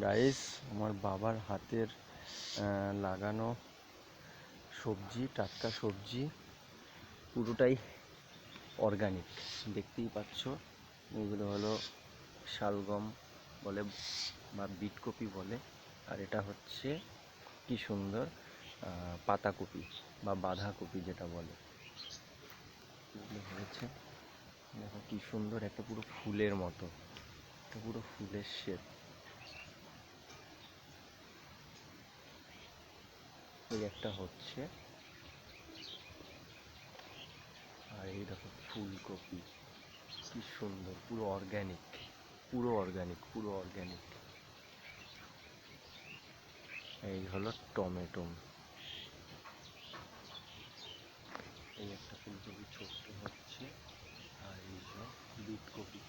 Guys, আমার বাবার হাতের লাগানো সবজি, টাটকা সবজি, পুরোটাই অর্গানিক। দেখতেই পাচ্ছ, এগুলো হলো শালগম বলে বা বিটকপি বলে, আর এটা হচ্ছে কি সুন্দর পাতাকপি বা বাঁধাকপি যেটা বলে। এগুলো হয়েছে, দেখো কি সুন্দর, একটা পুরো ফুলের মতো, একটা পুরো ফুলের শেপ। এই একটা হচ্ছে, আর এই দেখো ফুলকপি, কি সুন্দর, পুরো অর্গানিক, পুরো অর্গানিক, পুরো অর্গানিক। এই হলো টমেটো, এই একটা ফুলকপি ছোট্ট হচ্ছে, আর এই সব বিটকপি।